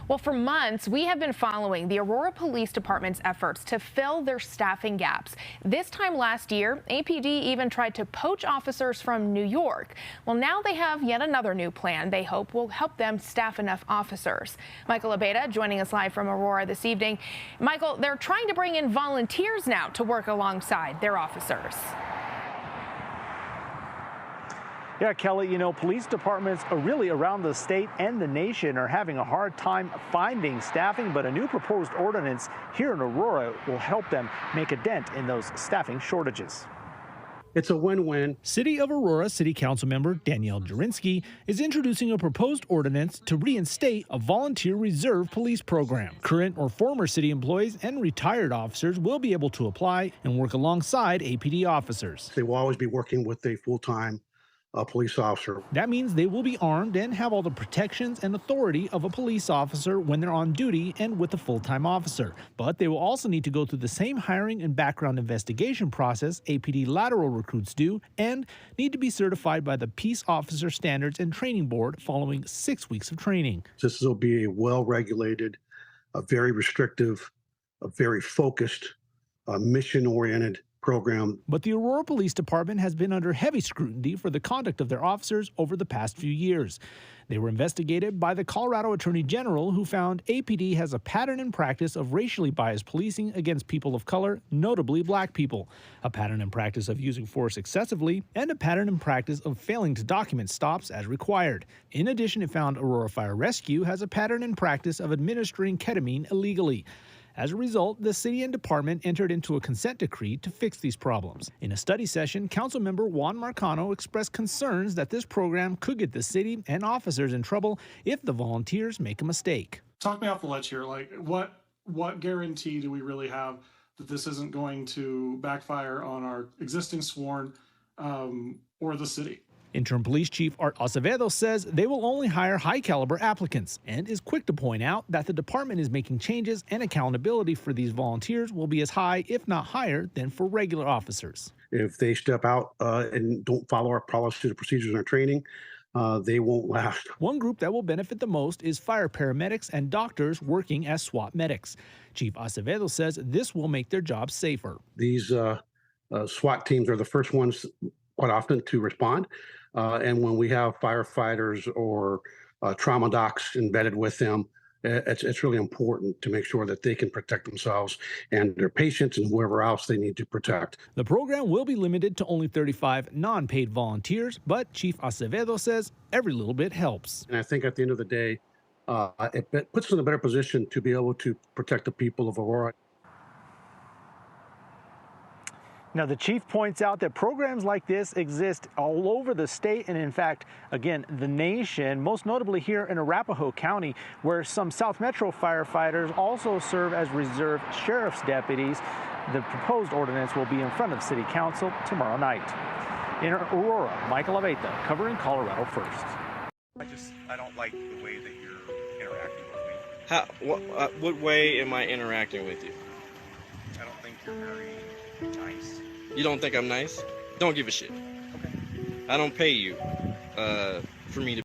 Well, for months, we have been following the Aurora Police Department's efforts to fill their staffing gaps. This time last year, APD even tried to poach officers from New York. Well, now they have yet another new plan they hope will help them staff enough officers. Michael Abeyta joining us live from Aurora this evening. Michael, they're trying to bring in volunteers now to work alongside their officers. Yeah, Kelly, police departments are really around the state and the nation are having a hard time finding staffing, but a new proposed ordinance here in Aurora will help them make a dent in those staffing shortages. It's a win-win. City of Aurora City Council member Danielle Jurinsky is introducing a proposed ordinance to reinstate a volunteer reserve police program. Current or former city employees and retired officers will be able to apply and work alongside APD officers. They will always be working with a full-time police officer. That means they will be armed and have all the protections and authority of a police officer when they're on duty and with a full-time officer. But they will also need to go through the same hiring and background investigation process APD lateral recruits do and need to be certified by the Peace Officer Standards and Training Board following 6 weeks of training. This will be a well-regulated, a very restrictive, a very focused, mission-oriented program. But the Aurora Police Department has been under heavy scrutiny for the conduct of their officers over the past few years. They were investigated by the Colorado Attorney General, who found APD has a pattern and practice of racially biased policing against people of color, notably black people, a pattern and practice of using force excessively, and a pattern and practice of failing to document stops as required. In addition, it found Aurora Fire Rescue has a pattern and practice of administering ketamine illegally. As a result, the city and department entered into a consent decree to fix these problems. In a study session, Councilmember Juan Marcano expressed concerns that this program could get the city and officers in trouble if the volunteers make a mistake. Talk me off the ledge here. Like, what guarantee do we really have that this isn't going to backfire on our existing sworn or the city? Interim Police Chief Art Acevedo says they will only hire high-caliber applicants and is quick to point out that the department is making changes and accountability for these volunteers will be as high, if not higher, than for regular officers. If they step out and don't follow our policies, procedures, and our training, they won't last. One group that will benefit the most is fire paramedics and doctors working as SWAT medics. Chief Acevedo says this will make their jobs safer. These SWAT teams are the first ones quite often to respond. And when we have firefighters or trauma docs embedded with them, it's really important to make sure that they can protect themselves and their patients and whoever else they need to protect. The program will be limited to only 35 non-paid volunteers, but Chief Acevedo says every little bit helps. And I think at the end of the day, it puts us in a better position to be able to protect the people of Aurora. Now, the chief points out that programs like this exist all over the state and, in fact, again, the nation, most notably here in Arapahoe County, where some South Metro firefighters also serve as reserve sheriff's deputies. The proposed ordinance will be in front of City Council tomorrow night. In Aurora, Michael Abeyta, covering Colorado First. I don't like the way that you're interacting with me. What way am I interacting with you? I don't think you're very nice. You don't think I'm nice? Don't give a shit. Okay. I don't pay you for me to